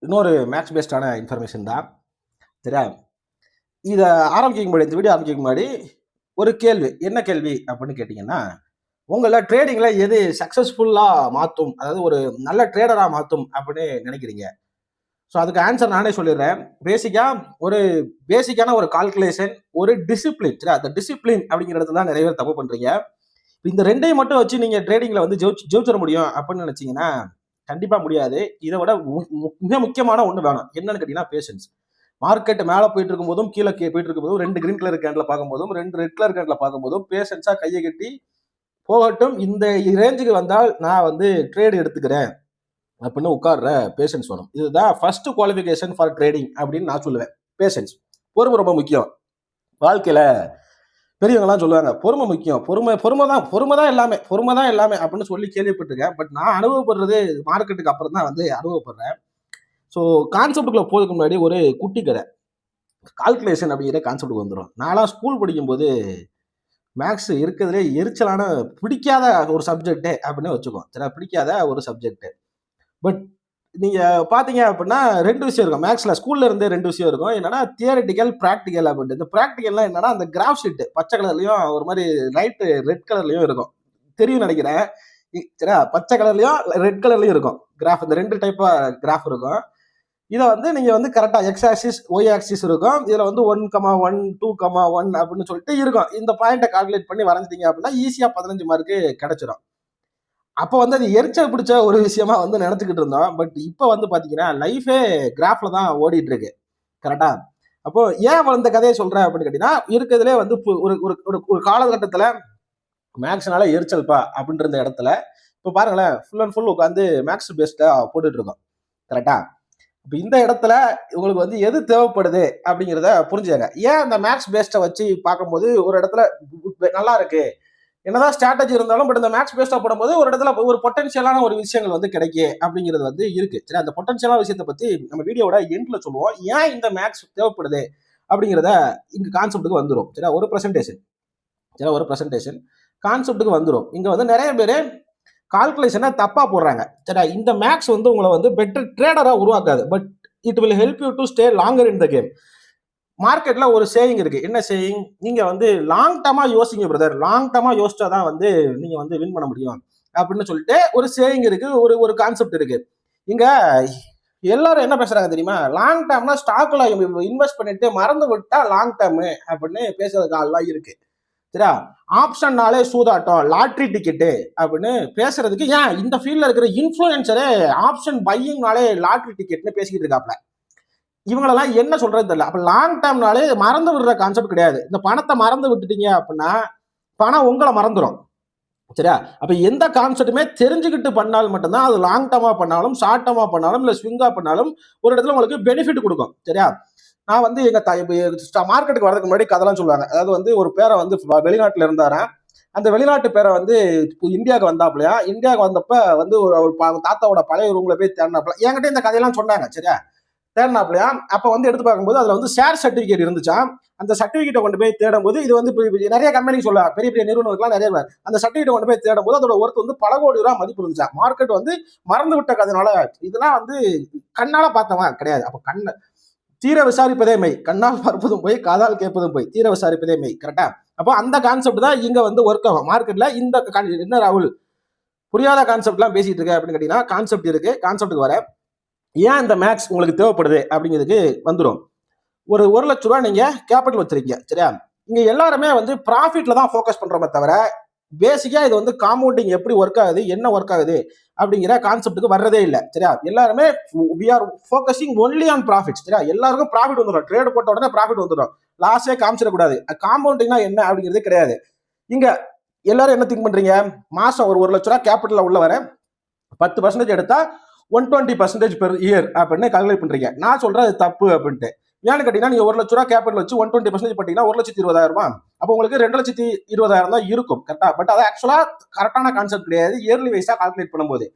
இன்னொரு maths பேஸ்டான information தான். சரியா? இதை ஆரம்பிக்க முன்னாடி, இந்த வீடியோ ஆரம்பிக்க முன்னாடி ஒரு கேள்வி. என்ன கேள்வி அப்படின்னு கேட்டிங்கன்னா, உங்களை ட்ரேடிங்ல எது சக்சஸ்ஃபுல்லா மாற்றும், அதாவது ஒரு நல்ல ட்ரேடரா மாற்றும் அப்படின்னு நினைக்கிறீங்க? ஸோ அதுக்கு ஆன்சர் நானே சொல்லிடுறேன். ஒரு பேசிக்கான ஒரு கால்குலேஷன், ஒரு டிசிப்ளின். சரி, அந்த டிசிப்ளின் அப்படிங்கிற இடத்துல தான் நிறைய பேர் தப்பு பண்றீங்க. இந்த ரெண்டையும் மட்டும் வச்சு நீங்க ட்ரேடிங்ல வந்து ஜெயிச்சிட முடியும் அப்படின்னு நினைச்சீங்கன்னா கண்டிப்பா முடியாது. இதை விட மிக முக்கியமான ஒண்ணு வேணும். என்னன்னு கேட்டீங்கன்னா பேஷன்ஸ். மார்க்கெட் மேல போயிட்டு இருக்கும் போதும் கீழே போயிட்டு இருக்கும் போதும் 2 கிரீன் கலர் கேண்ட்ல பார்க்கும்போதும் 2 ரெட் கலர் கேண்ட்ல பார்க்கும்போதும் பேஷன்ஸா கையை கட்டி போகட்டும், இந்த ரேஞ்சுக்கு வந்தால் நான் வந்து ட்ரேட் எடுத்துக்கிறேன் அப்படின்னு உட்கார்ற பேஷன்ஸ் வேணும். இதுதான் ஃபர்ஸ்ட் குவாலிஃபிகேஷன் ஃபார் ட்ரேடிங் அப்படின்னு நான் சொல்லுவேன். பேஷன்ஸ், பொறுமை ரொம்ப முக்கியம். வாழ்க்கையில பெரியவங்கலாம் சொல்லுவாங்க பொறுமை முக்கியம், பொறுமை தான் எல்லாமே அப்படின்னு சொல்லி கேள்விப்பட்டிருக்கேன். பட் நான் அனுபவப்படுறது மார்க்கெட்டுக்கு அப்புறம் தான் வந்து அனுபவப்படுறேன். ஸோ கான்செப்டுக்குள்ள போறதுக்கு முன்னாடி ஒரு குட்டி கதை. கால்குலேஷன் அப்படிங்கிற கான்செப்டுக்கு வந்துடும். நான்லாம் ஸ்கூல் படிக்கும்போது மேக்ஸ் இருக்கிறதுலே எரிச்சலான, பிடிக்காத ஒரு சப்ஜெக்ட் அப்படின்னு வச்சுக்கோம். சரி, பிடிக்காத ஒரு சப்ஜெக்ட். பட் நீங்க பாத்தீங்க அப்படின்னா 2 விஷயம் இருக்கும் மேக்ஸ்ல. ஸ்கூல்ல இருந்தே 2 விஷயம் இருக்கும். என்னன்னா தியரிட்டிக்கல், பிராக்டிக்கல் அப்படின்ட்டு. இந்த பிராக்டிக்கல்லாம் என்னன்னா அந்த கிராஃப் ஷீட் பச்சை கலர்லயும் ஒரு மாதிரி லைட் ரெட் கலர்லயும் இருக்கும். தெரியும் நினைக்கிறேன். சரியா? பச்சை கலர்லயும் ரெட் கலர்லயும் இருக்கும் கிராஃப். இந்த 2 டைப்பா கிராஃப் இருக்கும். இதை வந்து நீங்க வந்து கரெக்டா எக்ஸ் ஆக்சிஸ், ஒய் ஆக்சிஸ் இருக்கும். இதுல வந்து 1,1 2,1 அப்படின்னு சொல்லிட்டு இருக்கும். இந்த பாயிண்ட்டை கால்குலேட் பண்ணி வரைஞ்சிட்டீங்க அப்படின்னா ஈஸியா 15 மார்க்கு கிடைச்சிடும். அப்போ வந்து அது எரிச்சல் பிடிச்ச ஒரு விஷயமா வந்து நினைச்சுக்கிட்டு இருந்தோம். பட் இப்போ வந்து பாத்தீங்கன்னா லைஃபே கிராஃப்ல தான் ஓடிட்டு இருக்கு. கரெக்டா? அப்போ ஏன் இந்த கதையை சொல்றேன் அப்படின்னு கேட்டீங்கன்னா, இருக்கிறதுலே வந்து ஒரு ஒரு ஒரு காலகட்டத்துல மேக்ஸ்னால எரிச்சல்பா அப்படின்ற இடத்துல இப்போ பாருங்களேன், ஃபுல் அண்ட் ஃபுல் உட்காந்து மேக்ஸ் பேஸ்டா போட்டுட்டு இருக்கோம். கரெக்டா? இப்போ இந்த இடத்துல உங்களுக்கு வந்து எது தேவைப்படுது அப்படிங்கிறத புரிஞ்சுங்க. ஏன் அந்த மேக்ஸ் பேஸ்டை வச்சு பார்க்கும்போது ஒரு இடத்துல நல்லா இருக்கு, என்னதான் ஸ்ட்ராட்டஜி இருந்தாலும் பட் இந்த மேக்ஸ் பேஸ்டா போடும்போது ஒரு இடத்துல ஒரு பொட்டன்ஷியலான ஒரு விஷயங்கள் வந்து கிடைக்கும் அப்படிங்கிறது வந்து இருக்கு. சரி, அந்த பொட்டன்ஷியலான விஷயத்தை பத்தி நம்ம வீடியோட எண்ட்ல சொல்லுவோம். ஏன் இந்த மேக்ஸ் தேவைப்படுது அப்படிங்கிறத இங்க கான்செப்டுக்கு வந்துடும். சரி, ஒரு ப்ரெசன்டேஷன் கான்செப்டுக்கு வந்துடும். இங்க வந்து நிறைய பேர் கால்குலேஷனை தப்பா போடுறாங்க. சரி, இந்த மேக்ஸ் வந்து உங்களை வந்து பெட்டர் ட்ரேடரா உருவாக்காது. But it will help you to stay longer in the game. மார்க்கெட்ல ஒரு சேயிங் இருக்கு. என்ன சேயிங்? நீங்க வந்து லாங் டர்மா யோசிங்க பிரதர். லாங் டர்மா யோசிச்சாதான் வந்து நீங்க வந்து வின் பண்ண முடியும் அப்படின்னு சொல்லிட்டு ஒரு சேயிங் இருக்கு, ஒரு ஒரு கான்செப்ட் இருக்கு. இங்க எல்லாரும் என்ன பேசுறாங்க தெரியுமா? லாங் டர்ம்னா ஸ்டாக்ல இன்வெஸ்ட் பண்ணிட்டு மறந்து விட்டா லாங் டர்ம் அப்படின்னு பேசுறதுக்கு ஆள்லாம் இருக்கு. சரியா? ஆப்ஷன்னாலே சூதாட்டம், லாட்ரி டிக்கெட்டு அப்படின்னு பேசுறதுக்கு ஏன் இந்த ஃபீல்ட்ல இருக்கிற இன்ஃபுளுசரே ஆப்ஷன் பையிங்னாலே லாட்ரி டிக்கெட்னு பேசிக்கிட்டு இருக்காப்ல. இவங்களெல்லாம் என்ன சொல்றது தெரியல. அப்ப லாங் டேர்ம்னாலே மறந்து விடுற கான்செப்ட் கிடையாது. இந்த பணத்தை மறந்து விட்டுட்டீங்க அப்படின்னா பணம் உங்களை மறந்துடும். சரியா? அப்ப எந்த கான்செப்டுமே தெரிஞ்சுக்கிட்டு பண்ணாலும் மட்டும்தான் அது லாங் டேர்மா பண்ணாலும், ஷார்ட் டேர்மா பண்ணாலும், இல்ல ஸ்விங்கா பண்ணாலும் ஒரு இடத்துல உங்களுக்கு பெனிஃபிட் கொடுக்கும். சரியா? நான் வந்து எங்க மார்க்கெட்டுக்கு வரதுக்கு முன்னாடி கதெல்லாம் சொல்லுவாங்க. அதாவது வந்து ஒரு பேரை வந்து வெளிநாட்டுல இருந்தாராம். அந்த வெளிநாட்டு பேரை வந்து இந்தியாவுக்கு வந்தாப்லையா. இந்தியாவுக்கு வந்தப்ப வந்து ஒரு தாத்தாவோட பழைய ரூம்ல போய் தேடினாப்ல. என்கிட்ட இந்த கதையெல்லாம் சொன்னாங்க. சரியா? தேடினாப்லையா. அப்ப வந்து எடுத்து பார்க்கும்போது அதுல வந்து ஷேர் சர்டிபிகேட் இருந்துச்சா. அந்த சர்டிபிகேட்டை கொண்டு போய் தேடும் போது இது வந்து நிறைய கம்பெனி சொல்ல பெரிய பெரிய நிறுவனங்கள்லாம் நிறைய அந்த சர்டிபிகேட் கொண்டு போய் தேடும் போது அதோட ஒர்த் வந்து பல கோடி ரூபாய் மதிப்பு இருந்துச்சா. மார்க்கெட் வந்து மறந்து விட்ட கதனால இதெல்லாம் வந்து கண்ணால பார்த்தவன் கிடையாது. அப்ப கண்ண தீர விசாரிப்பதே மெய், கண்ணால் பார்ப்பதும் போய், காதால் கேட்பதும் போய், தீர விசாரிப்பதே மெய். கரெக்டா? அப்போ அந்த கான்செப்ட் தான் இங்க வந்து ஒர்க் ஆகும் மார்க்கெட்ல. இந்த என்ன ராகுல் புரியாத கான்செப்ட் எல்லாம் பேசிட்டு இருக்க அப்படின்னு கேட்டீங்கன்னா, கான்செப்ட் இருக்கு. கான்செப்டுக்கு வர ஏன் இந்த மேக்ஸ் உங்களுக்கு தேவைப்படுது அப்படிங்கிறதுக்கு வந்துடும். ஒரு 1 லட்ச ரூபாய் நீங்க கேபிட்டல் வச்சிருக்கீங்க. சரியா? இங்க எல்லாருமே வந்து ப்ராஃபிட்ல தான் ஃபோக்கஸ் பண்றோமே தவிர பேசிக்கா இது வந்து காம்பவுண்டிங் எப்படி ஒர்க் ஆகுது, என்ன ஒர்க் ஆகுது அப்படிங்கிற கான்செப்டுக்கு வர்றதே இல்லை. சரியா? எல்லாருமே we are focusing only on profits. சரியா? எல்லாருக்கும் ப்ராஃபிட் வந்துடும். ட்ரேட் போட்ட உடனே ப்ராஃபிட் வந்துடும். லாஸே காமிச்சிடக்கூடாது. காம்பவுண்டிங்னா என்ன அப்படிங்கிறது கிடையாது. இங்க எல்லாரும் என்ன திங்க் பண்றீங்க? மாசம் ஒரு 1 லட்ச ரூபாய் கேபிட்டல் உள்ள வர 10% எடுத்தா 120% பெர் இயர் அப்படின்னு கால்குலேட் பண்றீங்க. நான் சொல்றேன் அது தப்பு அப்படின்ட்டு. ஏன்னு கேட்டீங்கன்னா, நீங்க 1 லட்ச ரூபாய் கேபிட்டல் வச்சு 120% போட்டீங்கன்னா 1,20,000. அப்போ உங்களுக்கு 2,20,000 தான் இருக்கும். கரெக்டா? பட் அது ஆக்சுவலா கரெக்டான கான்செப்ட் கிடையாது. இயர்லி வைஸா கால்குலேட் பண்ணும்போது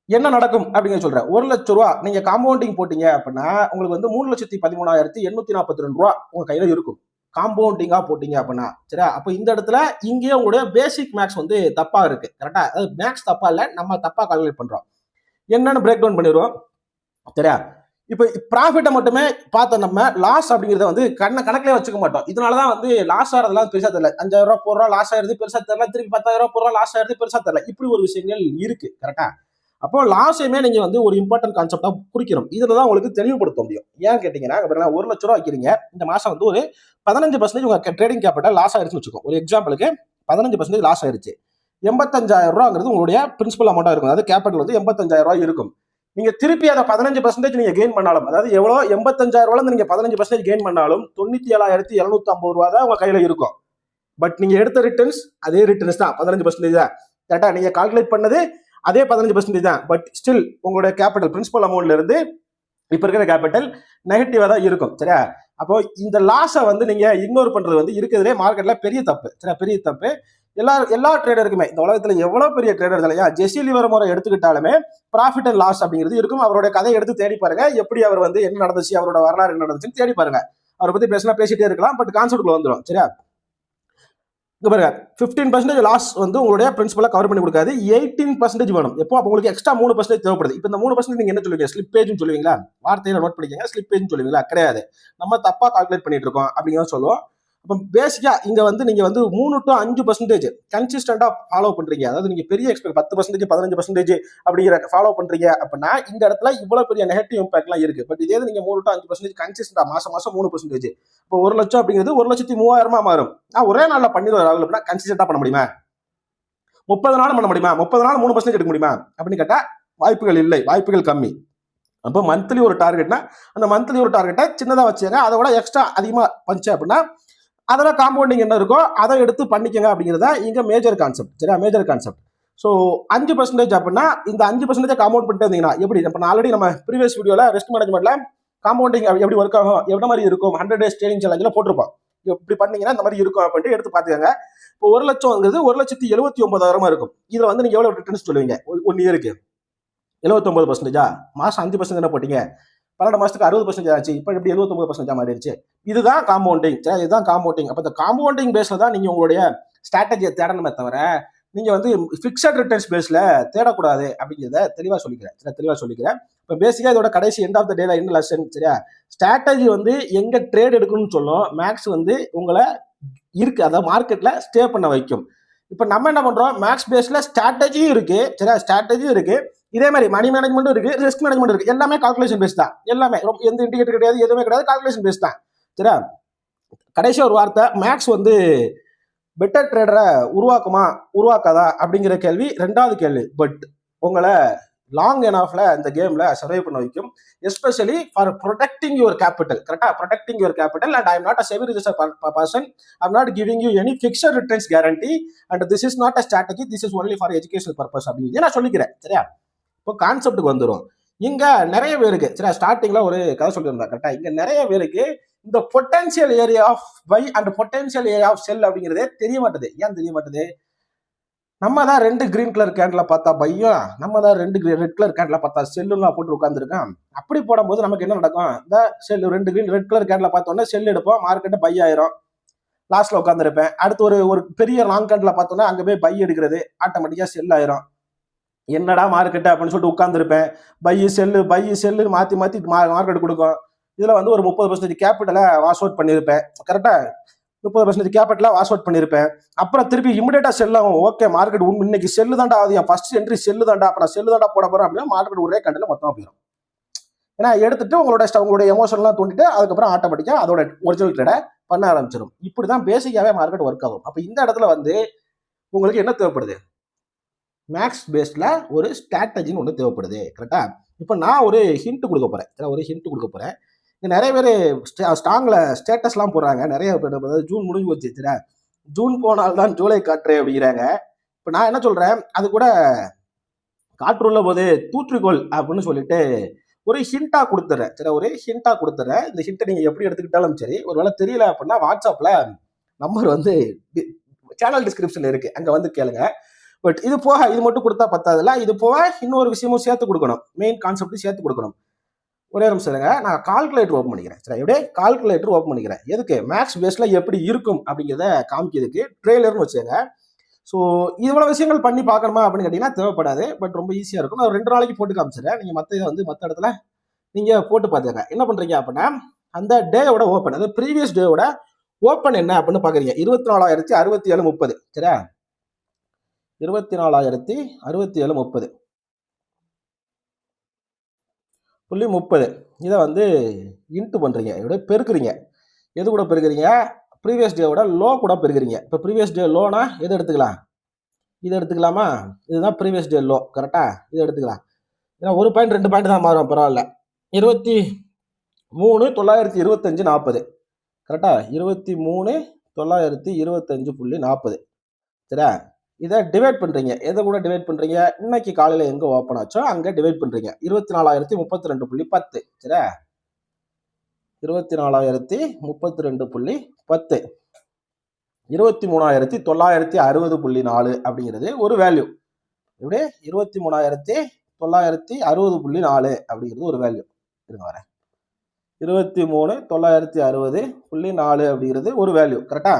என்ன நடக்கும் அப்படிங்கிற சொல்றேன். 1 லட்ச ரூபா நீங்க காம்பவுண்டிங் போட்டீங்க அப்படின்னா உங்களுக்கு வந்து 3,13,842 ரூபா உங்க கையில இருக்கும். காம்பவுண்டிங்கா போட்டீங்க அப்படின்னா. சரியா? அப்போ இந்த இடத்துல இங்கேயே உங்களுடைய பேசிக் மேக்ஸ் வந்து தப்பா இருக்கு. கரெக்டா? அது மேக்ஸ் தப்பா இல்ல, நம்ம தப்பா கால்குலேட் பண்றோம். என்னன்னு பிரேக் டவுன் பண்ணிடுவோம். சரியா? இப்போ ப்ராஃபிட்டை மட்டுமே பார்த்த நம்ம லாஸ் அப்படிங்கிறத வந்து கணக்கிலே வச்சுக்க மாட்டோம். இதனாலதான் வந்து லாஸ் ஆகிறதுலாம் பெருசா தெரியல. 5,000 ரூபாய் போடுறோம் லாஸ் ஆயிருது பெருசா தெரியல, திருப்பி 10,000 ரூபாய் போடுறோம் லாஸ் ஆயிருது பெருசா தெரியல. இப்படி ஒரு விஷயங்கள் இருக்கு. கரெக்டா? அப்போ லாஸையுமே நீங்க வந்து ஒரு இம்பார்ட்டன்ட் கான்செப்டா குறிக்கணும். இதுலதான் உங்களுக்கு தெளிவுபடுத்த முடியும். ஏன்னு கேட்டீங்கன்னா, 1,00,000 ரூபாய் வைக்கிறீங்க, இந்த மாசம் வந்து ஒரு 15% உங்க ட்ரேடிங் கேபிட்டல் லாஸ் ஆயிருச்சுன்னு வச்சுக்கோ. ஒரு எக்ஸாம்பிளுக்கு 15% லாஸ் ஆயிருச்சு. 85,000 ரூபாங்கிறது உங்களுடைய பிரின்சிபல் அமௌண்டா இருக்கும். அதாவது கேபிட்டல் வந்து 85,000 ரூபாய் இருக்கும். நீங்க திருப்பி அதை 15% நீங்க கெயின் பண்ணாலும், அதாவது எவ்வளோ 85,000 ரூபாய் நீங்க 15% கெயின் பண்ணாலும் 97,750 ரூபாய் தான் உங்க கையில இருக்கும். பட் நீங்க எடுத்த ரிட்டர்ன்ஸ் அதே ரிட்டர்ன்ஸ் தான், 15% தான். கரெக்டா? நீங்க கால்குலேட் பண்ணது அதே 15% தான். பட் ஸ்டில் உங்களுடைய கேபிட்டல் பிரின்சிபல் அமௌண்ட்ல இருந்து இப்ப இருக்கிற கேபிட்டல் நெகட்டிவா தான் இருக்கும். சரியா? அப்போ இந்த லாஸை வந்து நீங்க இக்னோர் பண்றது வந்து இருக்கிறதுலே மார்க்கெட்ல பெரிய தப்பு. சரியா? பெரிய தப்பு. எல்லா ட்ரேடருக்குமே இந்த உலகத்துல எவ்வளவு பெரிய ட்ரேடர் இல்லையா, ஜெசி லிவர்மோரை எடுத்துக்கிட்டாலுமே ப்ராஃபிட் அண்ட் லாஸ் அப்படிங்கிறது இருக்கும். அவருடைய கதையை எடுத்து தேடி பாருங்க, எப்படி அவர் வந்து என்ன நடந்துச்சு, அவரோட வரலாறு என்ன நடந்துச்சுன்னு தேடி பாருங்க. அவரை பத்தி பேசிட்டே இருக்கலாம், பட் கான்செப்ட்ல வந்துடும். சரியா? இங்க பாருங்க, 15% லாஸ் வந்து உங்களுடைய பிரின்சிபலை கவர் பண்ணி கொடுக்காது. 18% வேணும். எப்போ? அப்போ உங்களுக்கு எக்ஸ்ட்ரா 3% தேவைப்படுது. இப்போ இந்த 3% நீங்க என்ன சொல்லுவீங்க? ஸ்லிப்பேஜ்னு சொல்லுவீங்களா? வார்த்தையில நோட் பண்ணிக்கங்க. ஸ்லிப்பேஜ்னு சொல்லுவீங்களா? கிடையாது. நம்ம தப்பா கால்குலேட் பண்ணிட்டு இருக்கோம் அப்படிங்கிறத சொல்லுவோம். அப்போ பேசிக்கா இங்க வந்து நீங்க வந்து 3 to 5% கன்சிஸ்டண்டா ஃபாலோ பண்றீங்க. அதாவது நீங்க பெரிய எக்ஸ்பெக்ட் 10% 15% அப்படிங்கிற ஃபாலோ பண்றீங்க அப்படின்னா இந்த இடத்துல இவ்வளவு பெரிய நெகட்டிவ் இம்பாக்ட்லாம் இருக்கு. பட் இதே நீங்க 3 to 5% கன்சிஸ்டண்டா மாசம் 3%, இப்போ 1,00,000 அப்படிங்கிறது 1,30,000 மாறும். நான் ஒரே நாள்ல பண்ணிடுவேன் ராகுல் அப்படின்னா கன்சிஸ்டண்டா பண்ண முடியுமா? 30 நாள் பண்ண முடியுமா? 30 நாள் 3% எடுக்க முடியுமா அப்படின்னு கேட்டா வாய்ப்புகள் இல்லை, வாய்ப்புகள் கம்மி. அப்போ மந்த்லி ஒரு டார்கெட்னா அந்த மந்த்லி ஒரு டார்கெட்டை சின்னதா வச்சுங்க. அதை விட எக்ஸ்ட்ரா அதிகமா பஞ்சு அப்படின்னா அதெல்லாம் காம்பவுண்டிங் என்ன இருக்கோ அதை எடுத்து பண்ணிக்கங்க அப்படிங்கிறதா இங்க மேஜர் கான்செப்ட். சரியா? Major concept. ஸோ 5% அப்படின்னா இந்த 5% காம்பவுண்ட் பண்ணிட்டு இருந்தீங்கன்னா எப்படி? இப்போ நான் ஆல்ரெடி நம்ம ப்ரீவியஸ் வீடியோல ரிஸ்க் மேனேஜ்மெண்ட்ல காம்பவுண்டிங் எப்படி ஒர்க் ஆகும், எவ்வளவு மாதிரி இருக்கும், 100 days ட்ரேடிங் சேலஞ்சில் போட்டிருப்போம். இப்படி பண்ணீங்கன்னா இந்த மாதிரி இருக்கும் அப்படின்ட்டு எடுத்து பார்த்துக்கங்க. இப்போ 1,00,000 1,79,000 இருக்கும். இதுல வந்து நீங்க எவ்வளவு ரிட்டர்ன்ஸ் சொல்லுவீங்க? 1 இயருக்கு 79%. மாசம் 5% என்ன போட்டீங்க? 12 மாசத்துக்கு 60% ஆச்சு. இப்போ எப்படி 79% மாறிடுச்சு? இதுதான் காம்பவுண்டிங். இதுதான் காம்பவுண்டிங். அப்போ இந்த காம்பவுண்டிங் பேஸ்ல தான் நீங்க உங்களுடைய ஸ்ட்ராட்டஜியை தேடணுமே தவிர நீங்க வந்து பிக்சட் ரிட்டர்ன்ஸ் பேஸ்ல தேடக்கூடாது அப்படிங்கிறத தெளிவா சொல்லிக்கிறேன். இப்போ பேசிக்கா இதோட கடைசி எண்ட் ஆஃப் த டேல என்ன லெசன்? சரியா? ஸ்ட்ராட்டஜி வந்து எங்க ட்ரேட் எடுக்கணும்னு சொல்லும். மேக்ஸ் வந்து உங்களை இருக்கு, அதாவது மார்க்கெட்ல ஸ்டே பண்ண வைக்கும். இப்போ நம்ம என்ன பண்றோம்? மேக்ஸ் பேஸ்ல ஸ்ட்ராட்டஜியும் இருக்கு. சரியா? ஸ்ட்ராட்டஜியும் இருக்கு, இதே மாதிரி மணி மேனேஜ்மெண்ட்டும் இருக்கு, ரிஸ்க் மேனேஜ்மெண்ட் இருக்கு. எல்லாமே கால்குலேஷன் பேஸ் தான். எல்லாமே எந்த இண்டிகேட்டர் கிடையாது, எதுவுமே கிடையாது, கால்குலேஷன் பேஸ் தான். சரியா? கடைசி ஒரு வார்த்தை, மேக்ஸ் வந்து பெட்டர் ட்ரேடரை உருவாக்காதா அப்படிங்கிற கேள்வி ரெண்டாவது கேள்வி. பட் உங்களை லாங் அண்ட் ஆஃப்ல இந்த கேம்ல சர்வை பண்ண வைக்கும், especially for protecting your capital. கரெக்டா? Protecting your capital. And I am not a semi registered person. I am not giving you any fixed returns guarantee and this is not a strategy, this is only for educational purpose அப்படின்னு நான் சொல்லிக்கிறேன். சரியா? இப்போ கான்செப்டுக்கு வந்துடும். இங்க நிறைய பேருக்கு சரியா, ஸ்டார்டிங்ல ஒரு கதை சொல்லியிருந்தா கரெக்டா, இங்க நிறைய பேருக்கு இந்த potential area of buy and potential area of sell அப்படிங்கிறதே தெரிய மாட்டேது. ஏன் தெரிய மாட்டேது? நம்ம தான் 2 கிரீன் கலர் கேண்டில் பார்த்தா பையும், நம்ம தான் 2 ரெட் கலர் கேண்டில் பார்த்தா செல்லுலாம் போட்டு உட்காந்துருக்கோம். அப்படி போடும்போது நமக்கு என்ன நடக்கும்? இந்த செல் 2 ரெட் கலர் கேண்டில் பார்த்தோன்னா செல் எடுப்போம், மார்க்கெட்டு பை ஆயிரும், லாஸ்ட்ல உட்காந்துருப்பேன். அடுத்து ஒரு பெரிய லாங் கேண்டில் பார்த்தோன்னா அங்கே போய் பை எடுக்கிறது, ஆட்டோமேட்டிக்கா செல் ஆயிரும். என்னடா மார்க்கெட்டு அப்படின்னு சொல்லிட்டு உட்காந்துருப்பேன். பை செல்லு மாற்றி மார்க்கெட் கொடுக்கும். இதில் வந்து ஒரு 30% கேபிட்டலை வாஷ் அவுட் பண்ணியிருப்பேன். கரெக்டாக 30% கேபிட்டலாக வாஷ் அவுட் பண்ணியிருப்பேன். அப்புறம் திருப்பி இமிடியேட்டாக செல்லாகும். ஓகே, மார்க்கெட் இன்னைக்கு செல்லு தாண்டா ஆகுது, என் ஃபர்ஸ்ட் என்ட்ரி செல்லு தாண்டா, அப்புறம் செல்லு தாண்டா போட போகிறேன் அப்படின்னா மார்க்கெட் ஒரே கண்டில் மொத்தமாக போயிடும். ஏன்னா எடுத்துட்டு உங்களுடைய எமோஷன்லாம் தூண்டிட்டு அதுக்கப்புறம் ஆட்டோமேட்டிக்காக அதோட ஒரிஜினல் ட்ரேடை பண்ண ஆரம்பிச்சிடும். இப்படி தான் பேசிக்காகவே மார்க்கெட் ஒர்க் ஆகும். அப்போ இந்த இடத்துல வந்து உங்களுக்கு என்ன தேவைப்படுது? மேக்ஸ் பேஸ்ல ஒரு ஸ்ட்ராட்டஜின்னு ஒன்று தேவைப்படுது. கரெக்டா? இப்போ நான் ஒரு ஹிண்ட் கொடுக்க போறேன். நிறைய பேர் ஸ்ட்ராங்ல ஸ்டேட்டஸ்லாம் போடுறாங்க. நிறைய பேர் ஜூன் முடிஞ்சு போச்சு, சரியா, ஜூன் போனால்தான் ஜூலை காற்று அப்படிங்கிறாங்க. இப்போ நான் என்ன சொல்றேன், அது கூட காற்றுள்ள போது தூற்றுக்கோள் அப்படின்னு சொல்லிட்டு ஒரு ஹிண்டா கொடுத்துறேன். சரி, ஒரு ஹிண்டா கொடுத்துறேன். இந்த ஹிண்ட்டை நீங்க எப்படி எடுத்துக்கிட்டாலும் சரி, ஒருவேளை தெரியல அப்படின்னா வாட்ஸ்அப்ல நம்பர் வந்து சேனல் டிஸ்கிரிப்ஷன்ல இருக்கு, அங்க வந்து கேளுங்க. பட் இது போக இது மட்டும் கொடுத்தா பத்தாதுல்ல, இது போக இன்னொரு விஷயமும் சேர்த்து கொடுக்கணும், மெயின் கான்செப்ட் சேர்த்து கொடுக்கணும். ஒரே நிமிஷம் இருங்க, நான் கால்குலேட்டர் ஓப்பன் பண்ணிக்கிறேன். சரி, எப்படியே கால்குலேட்டர் ஓப்பன் பண்ணிக்கிறேன். எதுக்கு? மேக்ஸ் பேஸ்ல எப்படி இருக்கும் அப்படிங்கிறத காமிக்கிறதுக்கு. ட்ரெய்லர்னு வச்சுங்க. ஸோ இவ்வளவு விஷயங்கள் பண்ணி பார்க்கணுமா அப்படின்னு கேட்டீங்கன்னா தேவைப்படாது. பட் ரொம்ப ஈஸியா இருக்கும். நான் 2 நாளைக்கு போட்டு காமிச்சிடுறேன். நீங்க மற்ற இடத்துல நீங்கள் போட்டு பார்த்துங்க. என்ன பண்ணுறீங்க அப்படின்னா அந்த டேயோட ஓப்பன், அதாவது ப்ரீவியஸ் டேயோட ஓப்பன் என்ன அப்படின்னு பார்க்குறீங்க. 24,067.30 சரியா, 24,067.30 .30 இதை வந்து இன்ட்டு பண்ணுறீங்க, இப்படியே பெருக்குறீங்க. எது கூட பெருக்குறீங்க, ப்ரீவியஸ் டேவோட லோ கூட பெருக்குறீங்க. இப்போ ப்ரீவியஸ் டே லோனா எது எடுத்துக்கலாம், இதை எடுத்துக்கலாமா, இதுதான் ப்ரீவியஸ் டே லோ கரெக்டாக, இதை எடுத்துக்கலாம். ஏன்னா 1 பாயிண்ட் 2 பாயிண்ட் தான் மாறும், பரவாயில்ல. 23,925.40 கரெக்டா, 23,925.40 சரியா. இதை டிவைட் பண்ணுறீங்க, எதை கூட டிவைட் பண்ணுறீங்க, இன்னைக்கு காலையில் எங்கே ஓப்பன் ஆச்சோ அங்கே டிவைட் பண்ணுறீங்க. 24,032.10 சரியா, 24,032.10 23,960.4 அப்படிங்கிறது ஒரு வேல்யூ. இப்படி 23,960.4 அப்படிங்கிறது ஒரு வேல்யூ. இருங்க வரேன், 23,960.4 அப்படிங்கிறது ஒரு வேல்யூ கரெக்டா.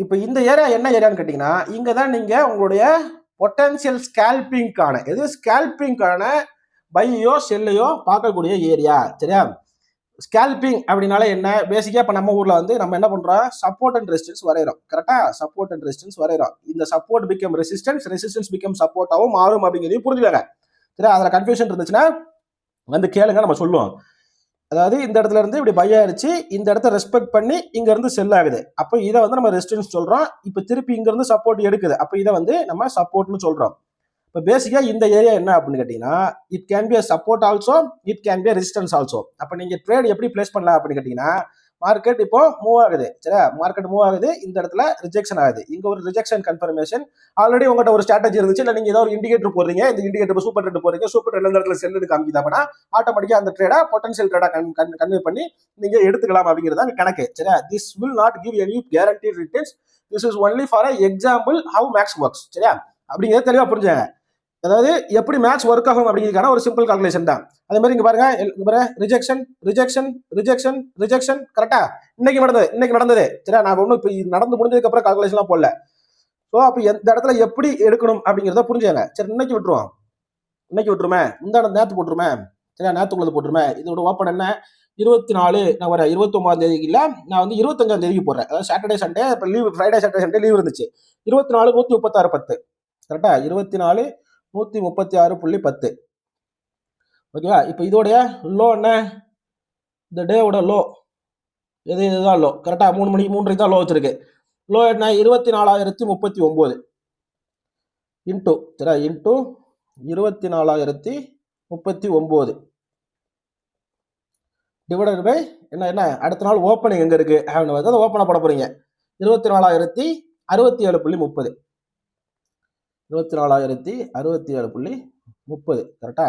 இப்போ இந்த ஏரியா என்ன ஏரியான்னு கேட்டீங்கன்னா, இங்க தான் நீங்க உங்களுடைய பொட்டன்ஷியல் ஸ்கேல்பிங்கான, எது ஸ்கேல்பிங்கான பையோ செல்லையோ பார்க்கக்கூடிய ஏரியா சரியா. ஸ்கேல்பிங் அப்படின்னால என்ன, பேசிக்கா இப்போ நம்ம ஊர்ல வந்து நம்ம என்ன பண்றோம், சப்போர்ட் அண்ட் ரெசிஸ்டன்ஸ் வரைகிறோம் கரெக்டா, சப்போர்ட் அண்ட் ரெசிஸ்டன்ஸ் வரைகிறோம். இந்த support become resistance, resistance become சப்போர்ட்டாகவும் மாறும் அப்படிங்கிறதையும் புரிஞ்சுக்கங்க சரியா. அதில் கன்ஃபியூஷன் இருந்துச்சுன்னா வந்து கேளுங்க, நம்ம சொல்லுவோம். அதாவது இந்த இடத்துல இருந்து இப்படி பை ஆயிடுச்சு, இந்த இடத்த ரெஸ்பெக்ட் பண்ணி இங்க இருந்து செல் ஆகுது, அப்போ இதை வந்து நம்ம ரெசிஸ்டன்ஸ் சொல்றோம். இப்போ திருப்பி இங்க இருந்து சப்போர்ட் எடுக்குது, அப்போ இதை வந்து நம்ம சப்போர்ட்னு சொல்றோம். இப்போ பேசிக்கா இந்த ஏரியா என்ன அப்படின்னு கேட்டீங்கன்னா, it can be support also, it can be resistance also. அப்போ நீங்க ட்ரேட் எப்படி பிளேஸ் பண்ணலாம் அப்படின்னு கேட்டீங்கன்னா, மார்க்கெட் இப்போ மூவ் ஆகுது சரியா, மார்க்கெட் மூவ் ஆகுது, இந்த இடத்துல ரிஜெக்ஷன் ஆகுது, இங்க ஒரு ரிஜெக்ஷன் கன்ஃபர்மேஷன். ஆல்ரெடி உங்கள்கிட்ட ஒரு ஸ்ட்ராட்டஜி இருந்துச்சு, இல்லை நீங்க ஏதாவது ஒரு இண்டிகேட்டர் போடுறீங்க, இந்த இண்டிகேட்டர் சூப்பர் ட்ரெண்ட் போறீங்க, சூப்பர் ட்ரெண்ட் இடத்துல செல்லுன்னு காமிக்குது அப்படின்னா ஆட்டோமேட்டிக்கா அந்த ட்ரேடா பொட்டன்ஷியல் ட்ரேடா கன்வே பண்ணி நீங்க எடுத்துக்கலாம் அப்படிங்கிறதா கணக்கு சரியா. This will not give any guaranteed returns, this is only for example how max works சரியா. அப்படிங்கிறத தெளிவா புரிஞ்சுங்க. அதாவது எப்படி மேக்ஸ் ஒர்க் ஆகும் அப்படிங்கிறதுக்கான ஒரு சிம்பிள் கால்குலேஷன் தான். அதே மாதிரி இங்க பாருங்க, ரிஜெக்ஷன் ரிஜெக்ஷன் ரிஜெக்ஷன் ரிஜெக்ஷன் கரெக்டா, இன்னைக்கு நடந்தது சரியா. நான் ஒன்றும் இப்போ நடந்து முடிஞ்சதுக்கு அப்புறம் கால்குலேஷன்லாம் போடல. ஸோ அப்போ எந்த இடத்துல எப்படி எடுக்கணும் அப்படிங்கிறத புரிஞ்சுங்க. சரி இன்னைக்கு விட்டுருவோம், இன்னைக்கு விட்டுருமே, இந்த நேற்று போட்டுருமே சரியா, நேற்றுக்குள்ளது போட்டுருமே. இதோட ஓப்பன் என்ன 24, நான் வர 29 இல்லை, நான் வந்து 25 போடுறேன். அதாவது சாட்டர்டே சண்டே இப்போ leave, Friday Saturday Sunday leave இருந்துச்சு. 24 136.10 கரெக்டா, 24 136.10 ஓகேவா. இப்போ இதோடைய லோ என்ன, இந்த டேவோட லோ இதுதான் லோ கரெக்டா, 3 மணிக்கு 3 தான் லோ வச்சிருக்கு. லோ என்ன 24,039 இன்டூ சரியா, இன்டூ 24,039 டிவைடட் பை என்ன அடுத்த நாள் ஓப்பனிங் எங்க இருக்கு அதை ஓப்பனா போட போறீங்க. 24,067.30 24,067.30 கரெக்டா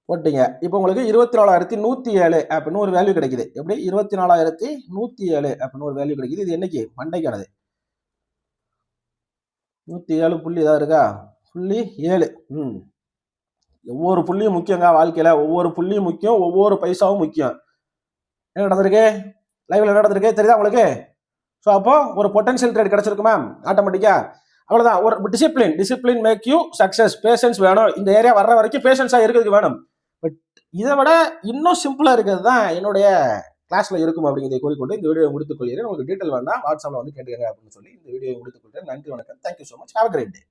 போட்டீங்க. இப்போ உங்களுக்கு 24,107 அப்படின்னு ஒரு வேல்யூ கிடைக்குது. எப்படி 24,107 அப்படின்னு ஒரு வேல்யூ கிடைக்குது. இது என்னைக்கு, மண்டைக்கானது. 107 புள்ளி ஏதாவது இருக்கா, புள்ளி 7. ஒவ்வொரு புள்ளியும் முக்கியங்க வாழ்க்கையில, ஒவ்வொரு புள்ளியும் முக்கியம், ஒவ்வொரு பைசாவும் முக்கியம். என்ன நடந்திருக்கு, லைவ்ல என்ன நடந்திருக்கு தெரியுதா உங்களுக்கு. ஸோ அப்போ ஒரு பொட்டன்ஷியல் ட்ரேட் கிடைச்சிருக்கு மேம் ஆட்டோமேட்டிக்கா. அவ்வளவுதான், ஒரு discipline make you success. Patience வேணும், இந்த ஏரியா வர்ற வரைக்கும் பேஷன்ஸா இருக்கிறதுக்கு வேணும். பட் இதை விட இன்னும் சிம்பிளா இருக்கிறது தான் என்னுடைய கிளாஸ்ல இருக்கும் அப்படிங்கிறதை கூறிக்கொண்டு இந்த வீடியோ முடித்துக் கொள்கிறேன். உங்களுக்கு டீட்டெயில் வேண்டாம், வாட்ஸ்அப்ல வந்து கேட்டுக்கங்க அப்படின்னு சொல்லி இந்த வீடியோ முடித்துக் கொள்கிறேன். நன்றி, வணக்கம். Thank you so much. Have a great day.